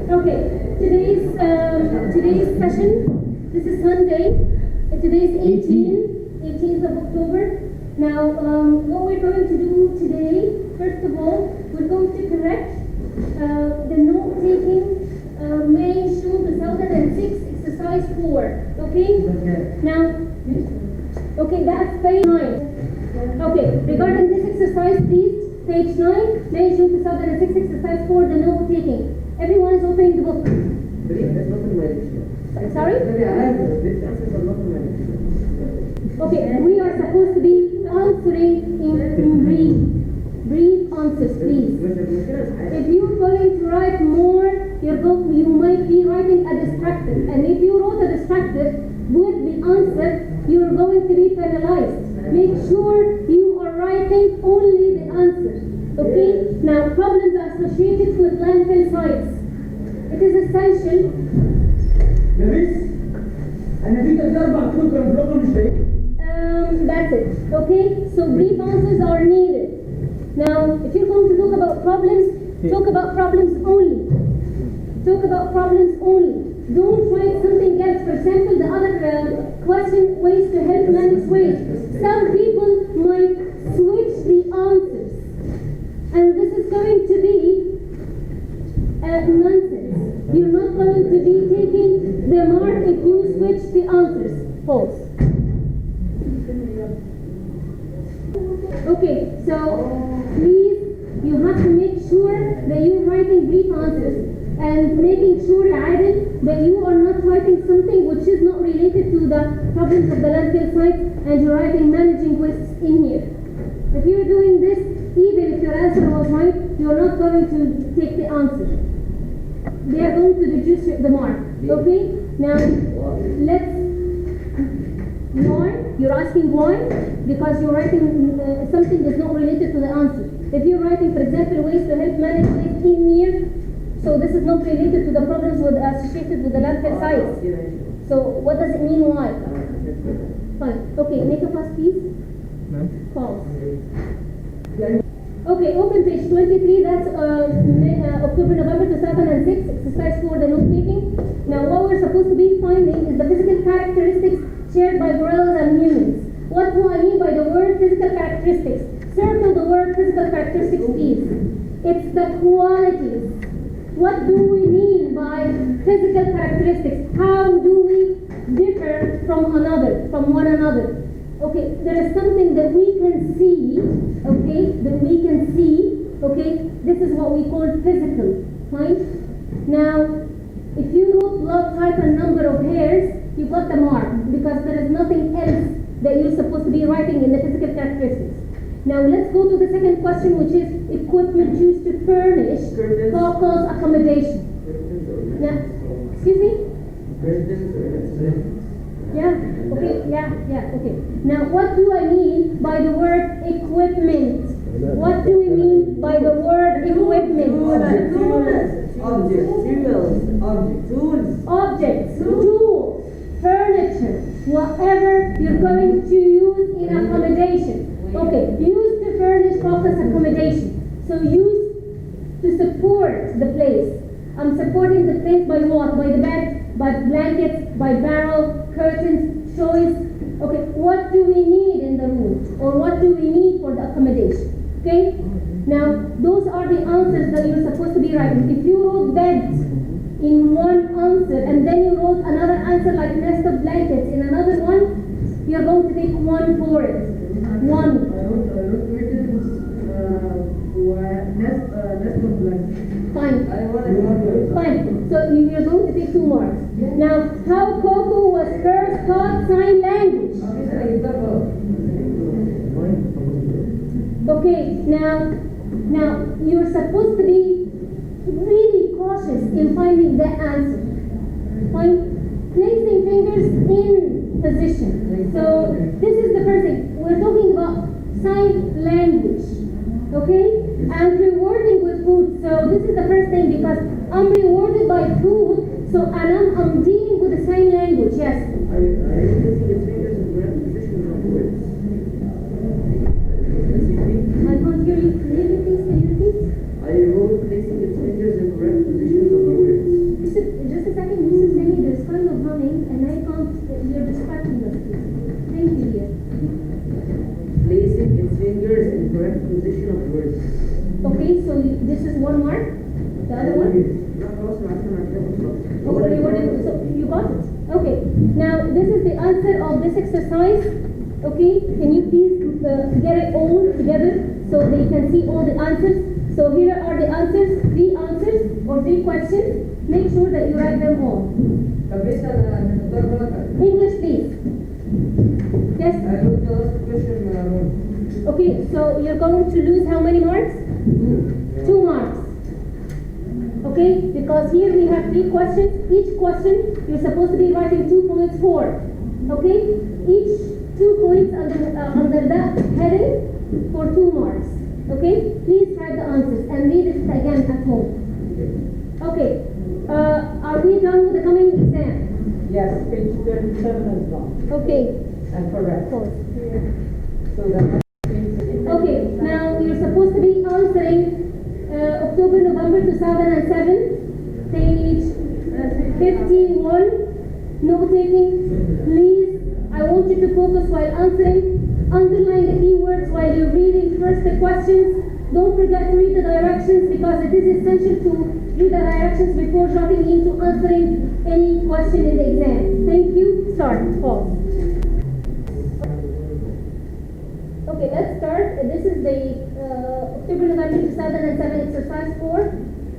Okay, today's session, this is Sunday. Today's 18th of October. Now, what we're going to do today, first of all, we're going to correct the note-taking main shoe 2006 exercise 4. Okay? Now, okay, that's page 9. Okay, regarding this exercise, please, page 9, main shoe 2006 exercise 4, the note-taking. Everyone is opening the book. Sorry? Okay, we are supposed to be answering in brief answers, please. If you're going to write more, you might be writing a distracted. And if you wrote a distracted with the answer, you're going to be penalized. Make sure you are writing only the answer. Okay? Now, problems associated with landfill sites. It is essential. That's it. Okay? So brief answers are needed. Now, if you're going to talk about problems, talk about problems only. Talk about problems only. Don't write something else. For example, the other question, ways to help manage waste. Some people might switch the answers. And this is going to be nonsense. You're not going to be taking the mark if you switch the answers. False. Okay, so please, you have to make sure that you're writing brief answers and making sure, Adil, that you are not writing something which is not related to the problems of the landfill site and you're writing managing wastes in here. If you're doing this, even if your answer was right, you're not going to take the answer. They are going to reduce the mark. Okay? Now, why? You're asking why? Because you're writing something that's not related to the answer. If you're writing, for example, ways to help manage waste in here, so this is not related to the problems associated with the landfill sites. So what does it mean why? Fine. Okay, make a pass, please. False. Okay, open page 23, that's October, November 2006, exercise 4, the note-taking. Now, what we're supposed to be finding is the physical characteristics shared by gorillas and humans. What do I mean by the word physical characteristics? Circle the word physical characteristics, please. It's the qualities. What do we mean by physical characteristics? How do we differ from one another? Okay, there is something that we can see, okay, this is what we call physical, right? Now, if you wrote blood type and number of hairs, you got the mark, because there is nothing else that you're supposed to be writing in the physical characteristics. Now, let's go to the second question, which is equipment used to furnish locals accommodation. Now, excuse me? Okay. Now, what do I mean by the word equipment? What do we mean by the word equipment? Objects, tools, furniture, whatever you're going to use in accommodation. Okay, used to furnish focus accommodation. So used to support the place. I'm supporting the place by what? By the bed, by blankets, by barrel, curtains, choice. Okay, what do we need in the room? Or what do we need for the accommodation? Okay? Now, those are the answers that you're supposed to be writing. If you wrote bed in one answer and then you wrote another answer like nest of blankets in another one, you're going to take one for it. One. Fine. So you're going to take 2 marks. Now, how Coco was first taught sign language. Okay, now you're supposed to be really cautious in finding the answer. Fine. Placing fingers in position. So this is the first thing. We're talking about sign language. Okay? And rewarding with food. So this is the first thing, because I'm rewarded by food, so and I'm dealing with the sign language. Yes. Are you placing his fingers in the correct position of the words? I can't hear you clearly, please. Can you repeat? Are you placing his fingers in correct positions of the words? this is 1 mark. The other one? Okay, so you got it. Okay. Now this is the answer of this exercise. Okay. Can you please get it all together so they can see all the answers? So here are the answers, 3 answers or 3 questions. Make sure that you write them all. English, please. Yes. Okay, so you're going to lose how many marks? 2 marks. Okay, because here we have 3 questions. Each question you're supposed to be writing 2 points for. Okay, each 2 points under that heading for 2 marks. Okay, please write the answers and read it again at home. Okay, are we done with the coming exam? Yes, page 37 is wrong. Okay. And correct. Pause. So that. Okay, now you're supposed to be answering October, November 2007, page 51. Note taking. Please, I want you to focus while answering. Underline the keywords while you're reading first the questions. Don't forget to read the directions because it is essential to read the directions before dropping into answering any question in the exam. Thank you. Start. Pause. Okay, let's start. This is the October, November 2007 exercise 4.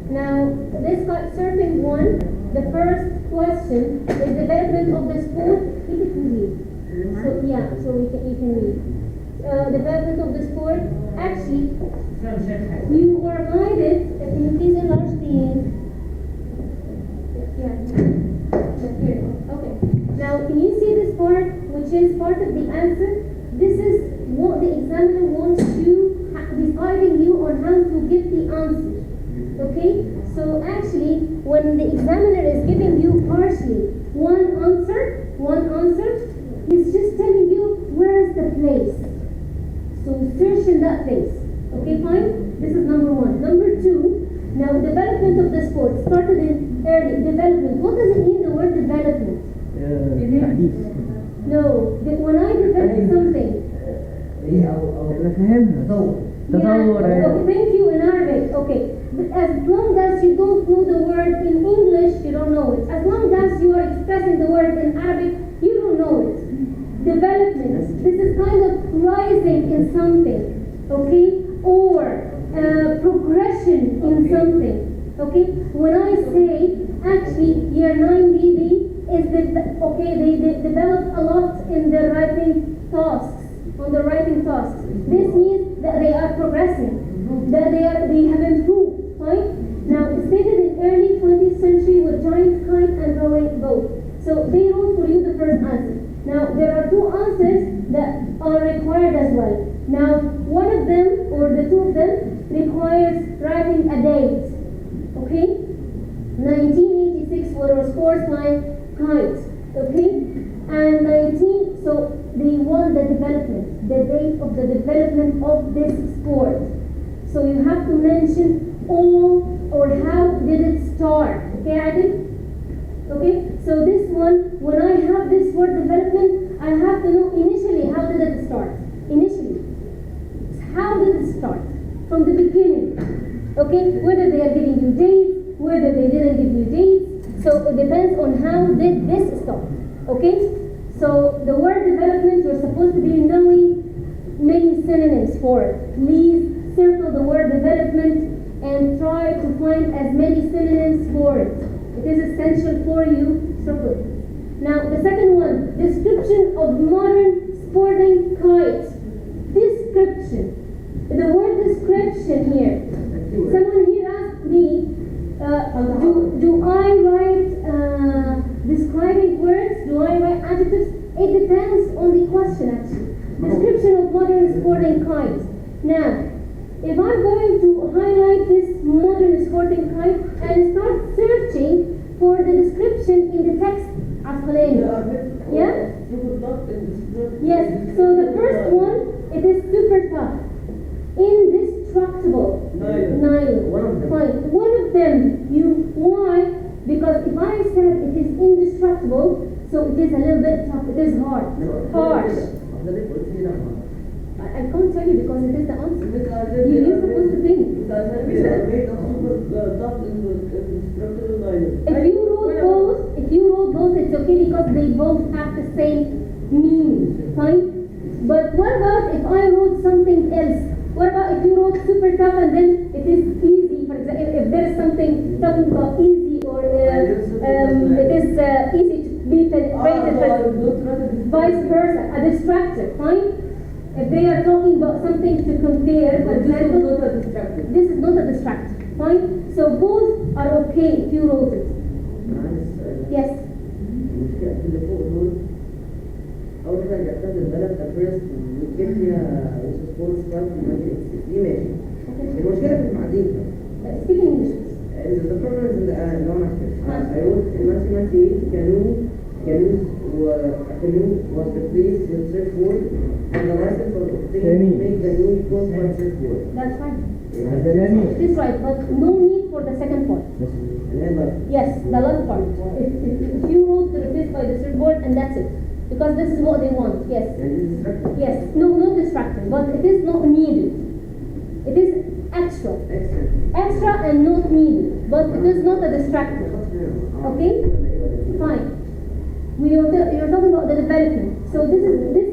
Now, this surfing one, the first question is development of the sport. You can read. So yeah, so you can read. Development of the sport. Actually, you were guided. Can you please enlarge the? Yeah. Here. Okay. Now, can you see this part, which is part of the answer? This is what the examiner wants you. He's guiding you on how to give the answer. Okay? So actually, when the examiner is giving you partially one answer, he's just telling you where is the place. So search in that place. Okay, fine? This is number 1. Number 2, now development of the sport started in early development. What does it mean, the word development? No, when I develop something. Okay, thank you in Arabic. Okay. But as long as you don't know the word in English, you don't know it. As long as you are expressing the word in Arabic, you don't know it. Development. This is kind of rising in something. Okay? Or progression in something. Okay? When I say, actually, year 9 BB is they develop a lot in their writing tasks. On the writing tasks. This means that they are progressing, that they have improved, right? Now, stated in early 20th century with giant kite and rowing boat. So they wrote for you the first answer. Now, there are 2 answers that are required as well. Now, one of them, or the 2 of them, requires writing a date. Okay? 1986 for a sports line kite. Okay? And 19, so they want the development, the date of the development of this sport. So you have to mention all or how did it start. Okay, Adil? Okay, so this one, when I have this word development, I have to know initially how did it start. Initially, how did it start? From the beginning. Okay, whether they are giving you dates, whether they didn't give you dates. So it depends on how did this start. Okay, so the word development, you're supposed to be knowing many synonyms for it. Please circle the word development and try to find as many synonyms for it. It is essential for you. Circle it. Now, the second one, description of modern sporting kite. Description. The word description here. Someone here asked me, do I write describing words? Do I write adjectives? It depends on the question actually. Description of modern sporting kite. Now, if I'm going to highlight this modern sporting kite and start searching for the description in the text, yeah? Yes, so the first one, it is super tough. Indestructible. Nine. Fine. One of them, why? Because if I said it is indestructible, so it is a little bit tough, it is hard. Harsh. I can't tell you because it is the answer. You're supposed to think. If you wrote both, it's okay because they both have the same meaning, fine? But what about if I wrote something else? What about if you wrote super tough and then it is easy? For example, if there is something talking about easy or it is easy to be penetrated, but vice versa, a distractor, fine? If they are talking about something to compare, for example, this is not a distractor, fine? So both are okay if you wrote it. Yes. أول حاجة أخذ البلد كفرست وتجيب فيها سبورتس بارك دي ماشي. المشكلة في المعادين. Speaking English. The problem is in the no I wrote in 1998 canoes canoe was replaced with surfboard and the license was obtained to make the new course by surfboard. That's fine. This is right, but no need for the second part. Yes, the last part. If you wrote the replaced by the surfboard and that's it. Because this is what they want, yes. Yes, no, not distracting, but it is not needed. It is extra. Extra and not needed, but it is not a distractor. Okay? Fine. You're talking about the development. So this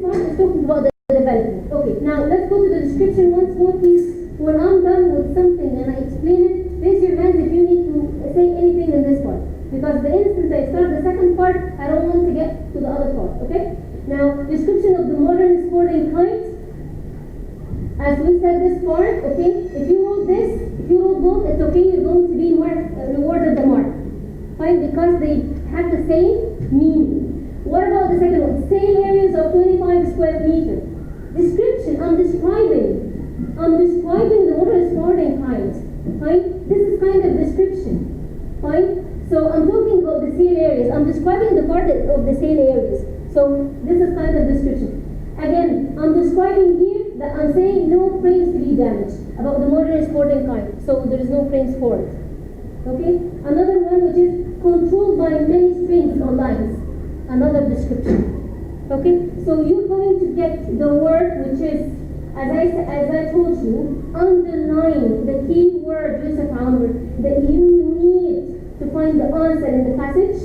part is talking about the development. Okay, now let's go to the description once more, please. When I'm done with something and I explain it, raise your hands if you need to say anything in this part. Because the instant I start the second part, I don't want to get to the other part, okay? Now, description of the modern sporting kite. As we said this part, okay? If you wrote this, if you wrote both, it's okay, you're going to be rewarded the mark. Fine, because they have the same meaning. What about the second one? Sail areas of 25 square meters. Description, I'm describing the modern sporting kite. Fine? This is kind of description. Fine? So I'm talking about the sail areas. I'm describing the part of the sail areas. So this is kind of description. Again, I'm describing here that I'm saying no frames to be damaged about the modern sporting kite. So there is no frames for it. Okay? Another one which is controlled by many strings or lines. Another description. Okay? So you're going to get the word which is, as I told you, underline the key word, Joseph Amr, that you need to find the answer in the passage,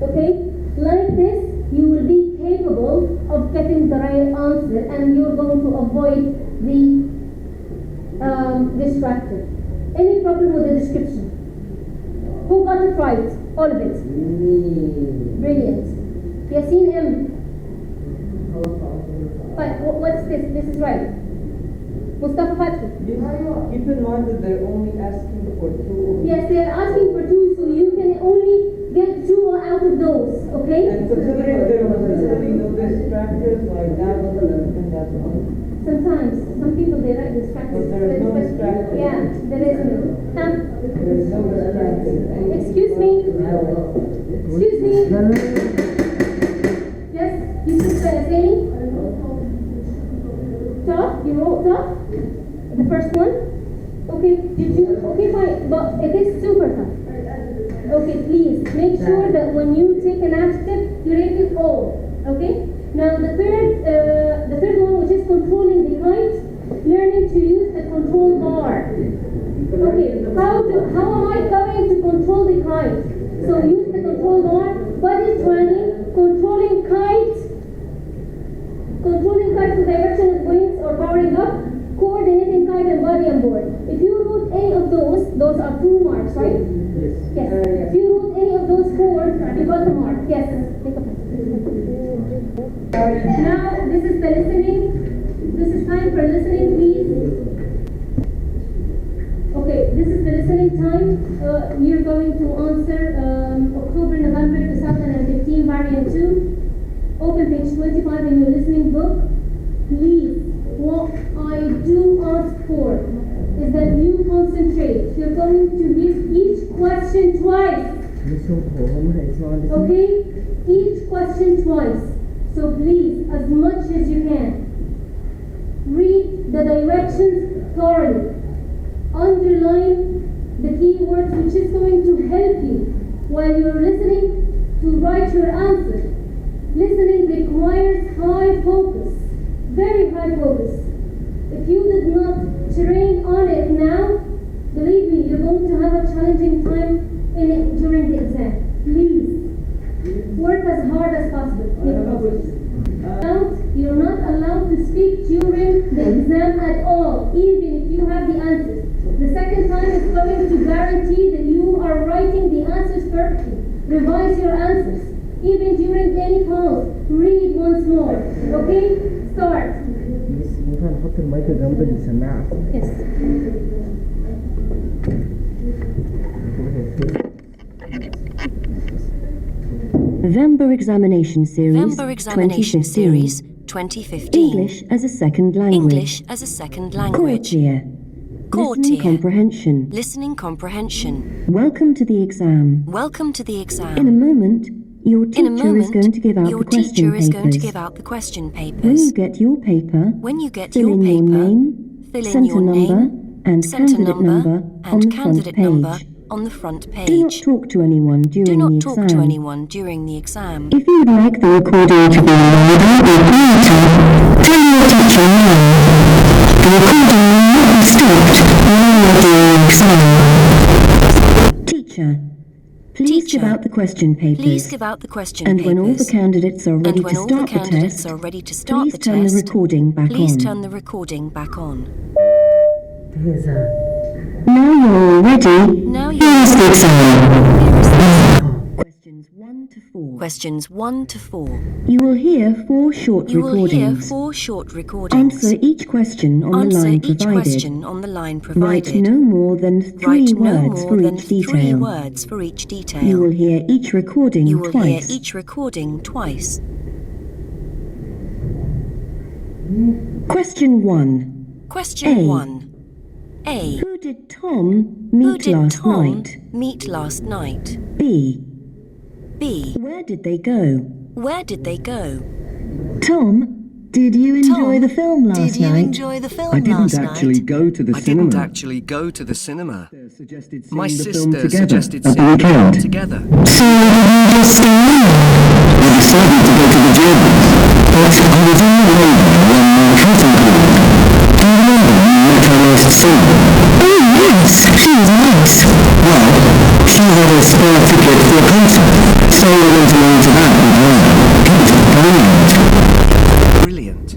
okay? Like this, you will be capable of getting the right answer and you're going to avoid the distractor. Any problem with the description? Who got it right? All of it? Brilliant. Yasin M. But what's this? This is right. Mustafa Fatih. Keep in mind that they're only asking for two. Yes, they are asking for two, so you can only get two out of those, okay? And considering there was basically no distractors like that, and that's all. Sometimes, some people they write distractors. But there is no distractor. Yeah, there is no. There's no distractor. Excuse me. Excuse me. Yes, Yusuf Saaly. Tough? You wrote tough? The first one? Okay, did you? Okay, fine, but it is super tough. Okay, please make sure that when you take an adjective, you rate it all. Okay? Now the third one, which is controlling the kite, learning to use the control bar. Okay, how am I going to control the kite? So use the control bar, body training, controlling kite to direction of wings or powering up, coordinating kite and body on board. If you wrote any of those are 2 marks, right? Yes. If you wrote any of those 4, you got the mark. Yes. Now this is the listening. This is time for listening, please. Okay, this is the listening time. You're going to answer October, November 2015, variant 2. Open page 25 in your listening book. Please, what I do ask for is that you concentrate. You're going to hear each question twice. Okay? Each question twice. So please, as much as you can, read the directions thoroughly. Underline the key words which is going to help you while you're listening to write your answer. Listening requires high focus, very high focus. If you did not train on it now, carefully. Revise your answers. Even during any pause, read once more. Okay? Start. ينفع نحط المايك جنب السماعة؟ Yes. November Examination Series November Examination 2015. Series 2015. English as a second language. English as a second language. Courtier. Listening Courtier. comprehension. Listening comprehension. Welcome to the exam. Welcome to the exam. In a moment, your In a teacher is going to give out your the question teacher is going to papers. give out the question When papers. you get your paper, When you get fill your in your paper, name, fill in centre your number, name, and centre candidate number, number on and the front candidate number page. on the front Do not page. talk to anyone during Do the not exam. talk to anyone during the exam. If you would like the recording to be louder or quieter, tell your teacher now. The recording will not be stopped while you are doing the exam. Teacher, please give Teacher, out the question papers. Please give out the question And papers. when all the candidates are ready And when to all the start the candidates test, are ready to start please the turn the test, recording back please on. turn the recording back on. Now you're all ready. Now Here's the you're exam. Questions 1 to 4. Questions 1 to 4. You will hear 4 short You will hear recordings. 4 short recordings. Answer each question on the Answer line each provided. question on the line Write provided. no more than 3 Write no words more for than each 3 detail. words for each detail. You will hear each recording You will hear twice. each recording twice. Question 1. Question A. 1. A. Who did Tom Who meet did last Tom night? meet last night? B. B. Where did they go? Where did they go? Tom, did you enjoy Tom, the film last Did you night? enjoy the film I didn't last actually night? go to the I cinema. didn't actually go to the cinema. Suggested seeing My the film sister together suggested at the seeing the film weekend. together. So did you just stay in? We decided to go to the gym, but I was on the way there when my cousin called. Do you remember you met her last summer? Oh yes, she was nice. Well, she had a spare ticket for a concert, so I went along to that with her. It was brilliant. Brilliant.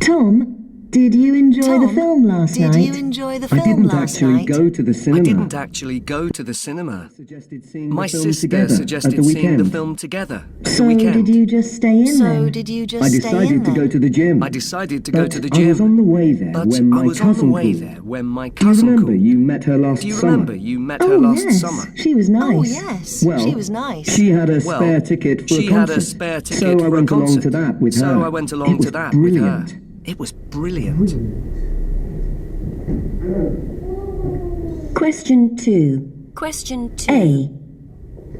Tom, did you enjoy the Tom, film last night? Did you enjoy the I film didn't last actually night? go to the I cinema. didn't actually go to the cinema. Suggested seeing My the film sister together at suggested the seeing the weekend. film together at the So weekend. did you just stay in So then? did you just I stay decided in to go then? to the gym. I decided to go But to the I was on gym. the way there But when I my was on the cousin way called. there when my Do you cousin remember called. you met her last Do you summer? remember you met her Oh last yes, summer? she was nice. Oh yes, Well, she was nice. she had a Well, spare ticket for she a concert. had a spare ticket so I for a went along concert. to that with her. So I went along It was to that brilliant. with her. It was brilliant. Question 2. Question 2. A.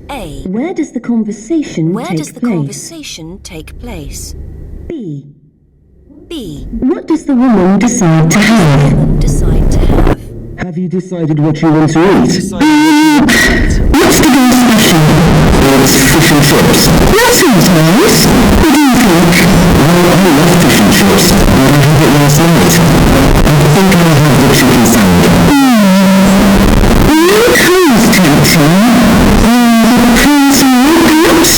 A. Where does the conversation Where take does the place? conversation take place? B. B. What does the woman decide to have? Women decide to have. Have you decided what you want to eat? What's the day special? It's fish and chips. That sounds nice. What do you think? Well, I love fish and chips, but I had it last night. I think I'll have the chicken salad. That sounds tempting. The prince and perhaps?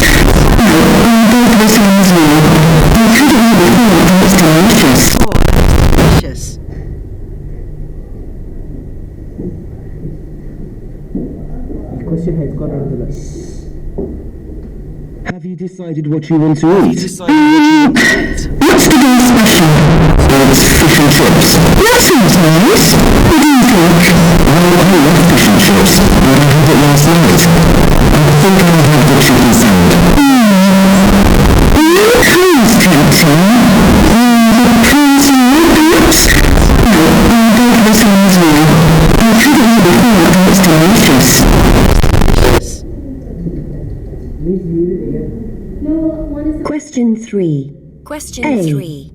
No, both of us sounds well. I couldn't eat before, but it's delicious. Delicious. Question has got on the Have you decided what you want to Have you eat? decided what you want to eat? What's the day special? It's fish and chips. That sounds nice. What do you think? Well, I love fish and chips, but I had it last night. I think I'll have the chicken salad. That sounds tempting. The prince and perhaps? No, both of us sounds well. I couldn't eat before, but it's delicious. Delicious. Please read it again. No, one is Question 3. Question A. 3.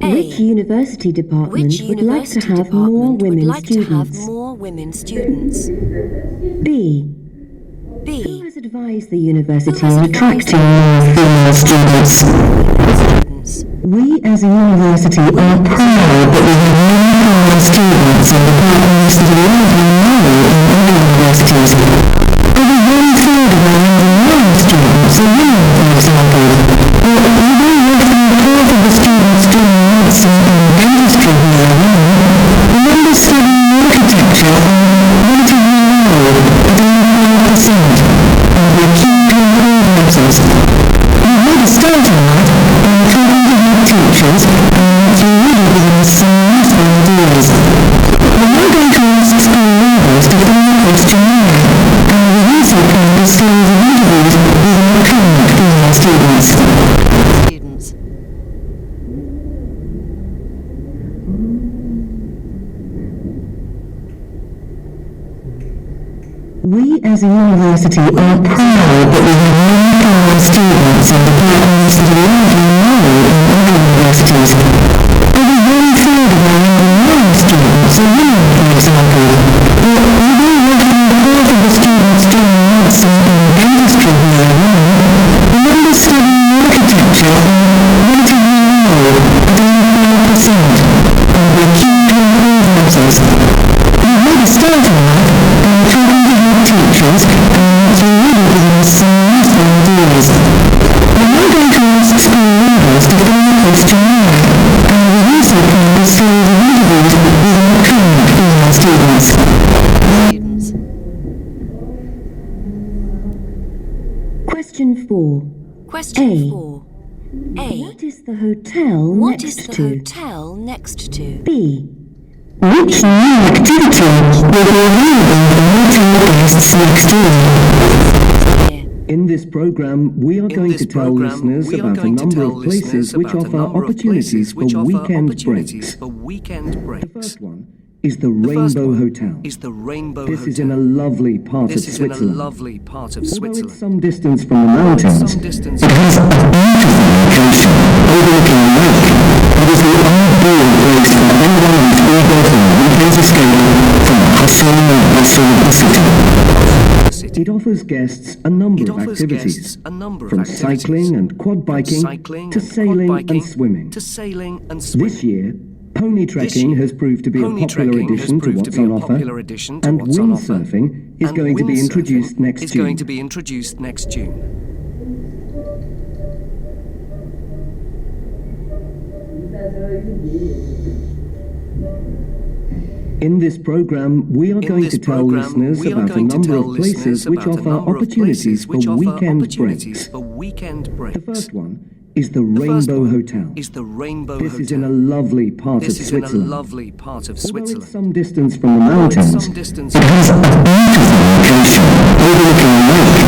A. Which university department Which would like to university have more department would women like to have students? more women students? B. Who B. has advised the university Who has on advised attracting more female students? Students. We as a university are proud that we have many female students in departments that are even known in other universities. Over 1/3 of our engineering students are women, for example. Or even less than a fourth of the students doing medicine and teachers, you're really giving us some useful ideas. We're now going to ask school leaders to fill the questionnaire, and we will also plan a series of interviews with more current female students. Students. We as a university are proud that we have many female students in departments that are largely male in other universities. Over 1/3 of our engineering students are women, for example. Although roughly half of the students doing medicine and dentistry here are women, the numbers studying architecture are relatively low, at only 5%, and we're keen to improve matters. We've made a start on that, and talking to head teachers, and you're really giving us some useful ideas. We're now going to ask school leaders to fill the questionnaire, and we also plan a series of interviews with more current female students. Students. Question 4. Question A. 4. A. What is the hotel What is next the to? hotel next to? B. Which new activity will be available for hotel guests next year? Here. In this program, we are going to tell listeners about a number of places which offer opportunities for weekend breaks. The first one is the Rainbow Hotel. This is in a lovely part of Switzerland. Although it's some distance from the mountains, It has a beautiful location overlooking the lake. It is the ideal place for anyone who's eager for a weekend's escape from the hustle and bustle of the city. it offers guests a number of activities, from cycling and quad biking to sailing and swimming. This year, pony trekking has proved to be a popular addition to what's on offer, and windsurfing is going to be introduced next June. In this program, we are going to tell listeners about a number of places which offer opportunities for weekend breaks. The first one is the Rainbow Hotel. This is in a lovely part of Switzerland. Although it's some distance from the mountains, It has a beautiful location overlooking the lake.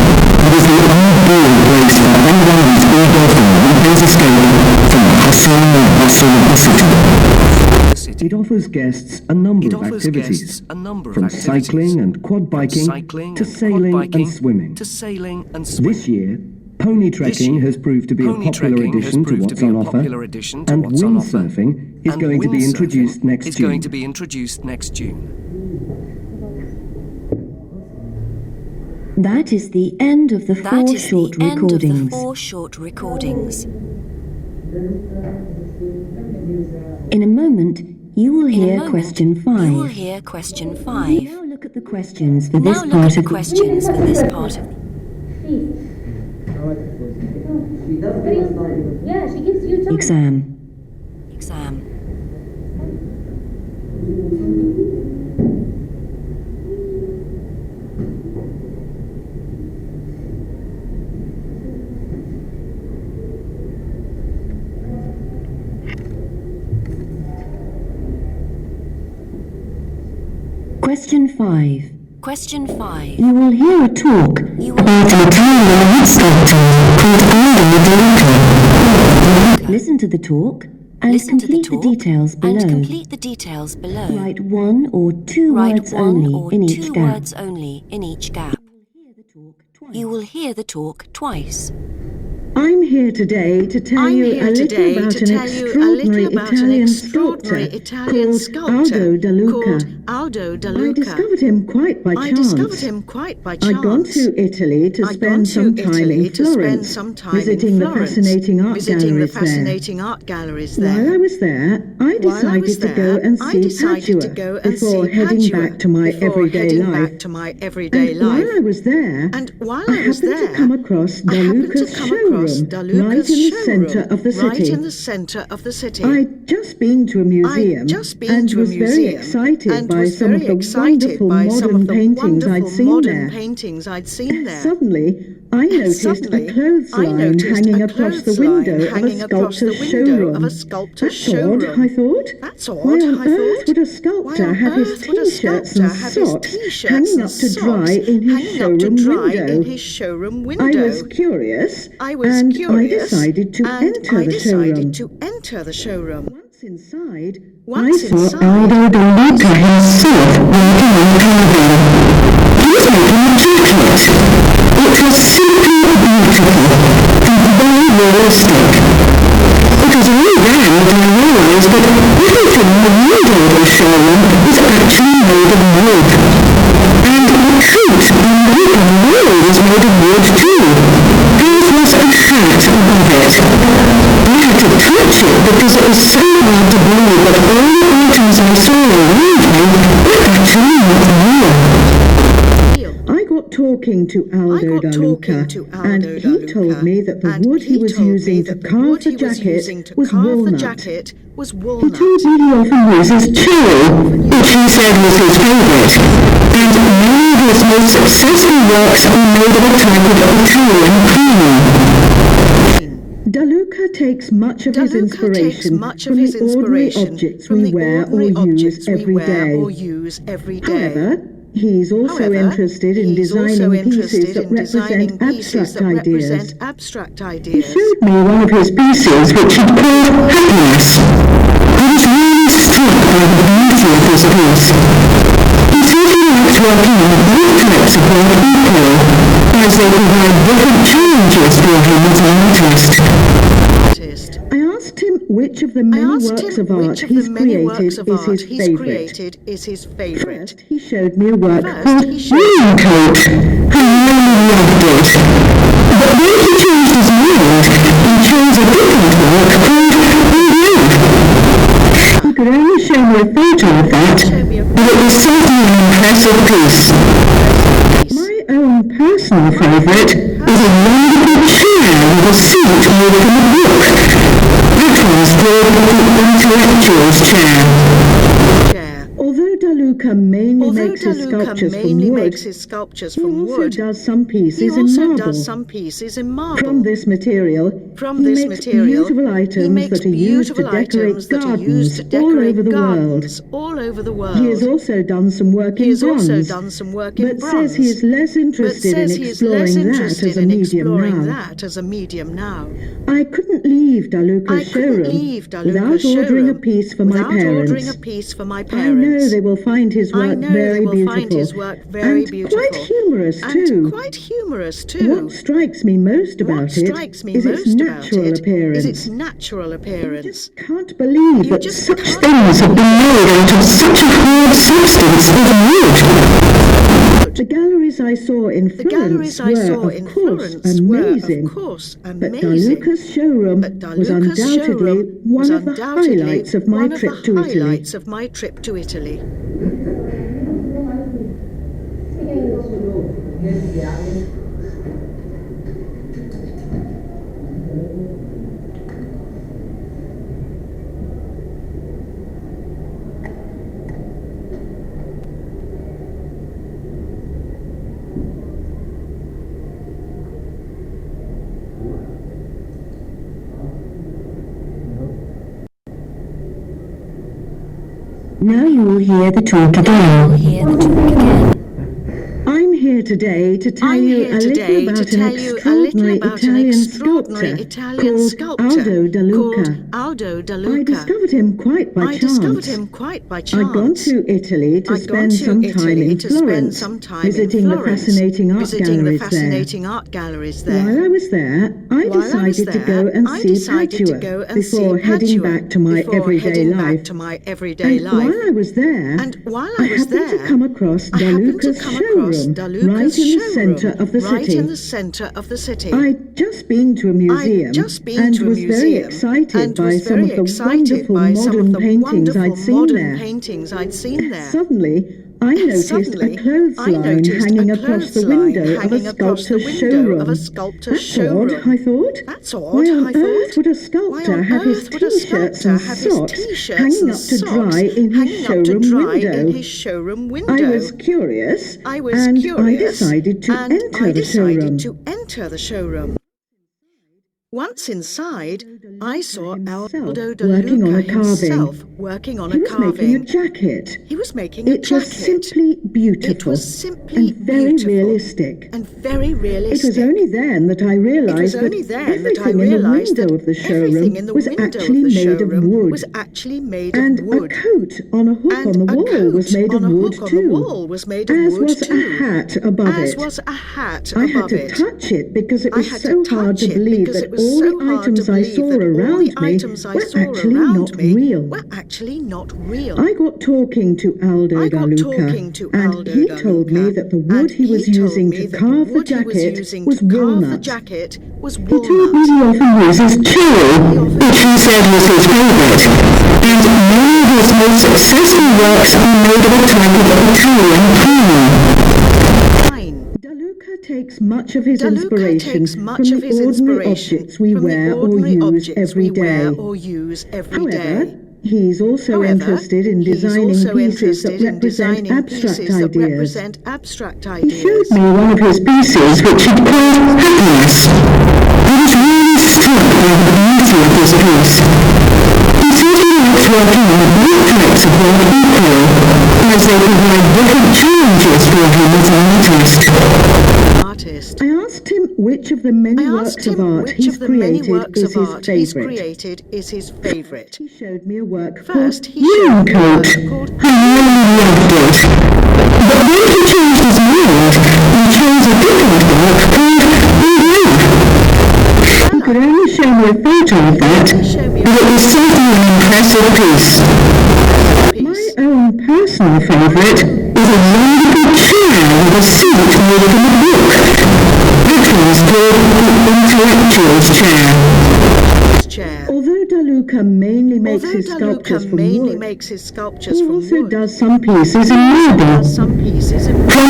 It is the ideal place for anyone who's eager for a weekend's escape from the hustle and bustle of the city. it offers guests a number of activities, from cycling and quad biking to sailing and swimming. This year, pony trekking has proved to be a popular addition to what's on offer, and windsurfing is going to be introduced next June. That is the end of the That 4 is short the end recordings. of the 4 short recordings. In a moment, you will In a hear moment, question You will 5. hear question 5. Now look at the questions for this Now look part at the of the questions for this part of Please. She does give us time. Yeah, she gives you time. exam. exam. Question 5. Question 5. You will hear a talk You will about an Italian wood sculptor called Aldo de Luca. Listen to the talk and listen to the complete the talk details below. and complete the details below. Write 1 or 2 Write words 1 only or in 2 each gap. words only in each gap. You will hear the talk twice. I'm here today to tell you a little about an extraordinary Italian sculptor called Aldo de Luca. I discovered him quite by chance. I'd gone to Italy to spend some time in Florence, visiting the fascinating art galleries there. While I was there, I decided to go and see Padua before heading back to my everyday life. And while I was there, I happened to come across De Luca's showroom right in the centre of the city. I'd just been to a museum and was very excited by some of the wonderful modern paintings I'd seen there. Suddenly, I noticed a clothesline hanging across the window of a sculptor's showroom. That's odd, I thought. Why on earth would a sculptor have his T-shirts and socks hanging up to dry in his showroom window? I was curious, and I decided to enter the showroom. Once inside, I saw Aldo De Luca himself working on carving. He was making a jacket. It was simply beautiful and very realistic. It was only then that I realized that everything in the window of the showroom was actually made of wood. And the coat and wig on the wall was made of wood too. There was a hat above it. I had to touch it because it was so hard to believe that all the items I saw around me were actually not real. I got talking to Aldo De Luca, and he told me that the wood he was using to carve the jacket was walnut. He told me he often uses cherry, which he said was his favourite, and many of his most successful works are made of a type of Italian cream. De Luca takes much of his inspiration from the ordinary objects we wear or use every day. However, he's also interested in designing pieces that represent abstract ideas. He showed me one of his pieces which he called Happiness. I was really struck by the beauty of this piece. He said he liked working on both types of work equally, as they provide different challenges for him as an artist. I asked him which of the many works of art he's created is his favourite. First, he showed me a work called Raincoat. I really loved it. But then he changed his mind and chose a different work called Relief. He could only show me a photo of that, but it was certainly an impressive piece. My own personal favourite is a wonderful chair with a seat made from a book. That was the intellectual's chair. Although De Luca mainly makes his sculptures from wood, he also does some pieces in marble. From this material, he makes beautiful items that are used to decorate gardens all over the world. He has also done some work in bronze, but says he is less interested in exploring that as a medium now. I couldn't leave De Luca's showroom without ordering a piece for my parents. I know they will find his work very beautiful and quite humorous too. What strikes me most about it is its natural appearance. I just can't believe that such things have been made out of such a hard substance as wood. The galleries I saw in Florence were, of course, amazing, but De Luca's showroom was undoubtedly one of the highlights of my trip to Italy. Now you will hear the talk again. I'm here today to tell you a little about an extraordinary Italian sculptor called Aldo De Luca. I discovered him quite by chance. I'd gone to Italy to spend some time in Florence, visiting the fascinating art galleries there. While I was there, I decided to go and see Padua before heading back to my everyday life. And while I was there, I happened to come across De Luca's showroom right in the centre of the city. I'd just been to a museum and was very excited by some of the wonderful modern paintings I'd seen there. Suddenly, I noticed Suddenly, a clothesline hanging across the window of a sculptor's showroom. That's odd, I thought. That's odd, Why on I thought. earth would a Why sculptor on have his earth would a T-shirts sculptor and have his socks T-shirts hanging and up to socks dry in his hanging up to showroom dry window? in his showroom window? I was curious, and I decided to and enter I the showroom. decided to enter the showroom. Once inside, I saw Aldo De working on a Luca carving. himself working on He a was making a carving. jacket. He was making a It was jacket. simply beautiful It was simply and very beautiful realistic. and very It realistic. was only then that I realized that everything in the window of the showroom was actually made of wood. Was actually made And of wood. a coat on a hook And on the a wall was coat made of on a wood hook on the too. wall was made of As wood was a too. hat above As it. was a hat I had above to it. touch it because it I was had so to hard touch to it believe because that it was all so the hard to items I believe saw that all the around me items I were saw actually around not me real. were actually not real. I got talking to Aldo I Da got Luca, talking to and Aldo he Da told me Luca, that the and wood he was he told using me to that the carve the wood he was jacket using was to carve the walnut. jacket was He told me walnut. he often uses cherry, which he said was his favourite, and many of his most successful works are made of a type of Italian pine. Da Luca takes much of his inspiration from the ordinary objects we wear or use every day. However, he's also interested in designing pieces that represent abstract ideas. He showed me one of his pieces which he called Happiness. I was really struck by the beauty of this piece. He said he likes working on both types of work equally, as they provide different challenges for him as an artist. I asked him which of the many works of art he's created is his favourite. He showed me a work called Raincoat. I really loved it. But then he changed his mind and chose a different work called Relief. He could only show me a photo of that, but it was certainly an impressive piece. My own personal favourite is a wonderful chair with a seat made from a book. That one's called the Intellectual's Chair. Although Da Luca mainly makes his sculptures from wood, he also does some pieces in marble. From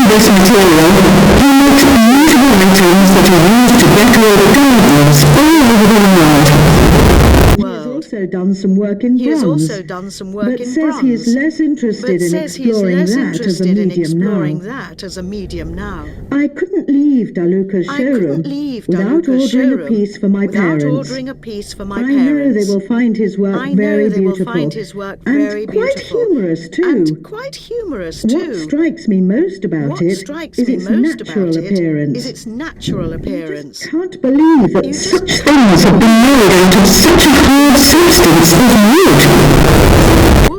this material, he makes beautiful items that are used to decorate gardens all over the world. He has also done some work in bronze, but says he is less interested in exploring that as a medium now. I couldn't leave Da Luca's showroom without ordering a piece for my parents. I know they will find his work very beautiful and quite humorous too. What strikes me most about it is its natural appearance. You just can't believe that such things have been made out of such a hard substance as wood.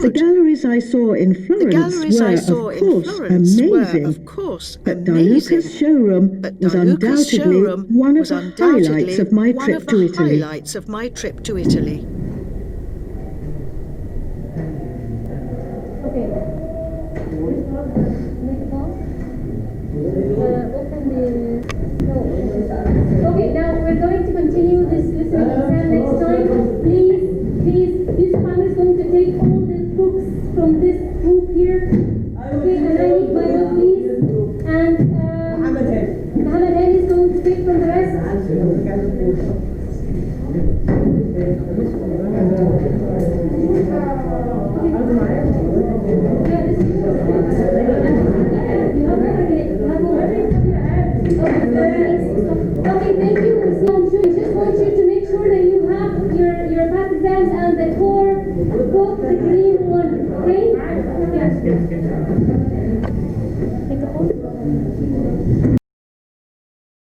The galleries I saw in Florence were, of course, amazing. But Da Luca's showroom was undoubtedly one of the highlights of my trip to Italy. Okay. Okay, now we're going to continue this listening exam next time. Please, this time is going to take all the books from this group here. Okay, and I need my book, please. And Mohammed Ali is going to take from the rest. Okay, thank you. I just want you to make sure that you have your past exams and the core book, the green one. Okay? Yeah. Take a pause.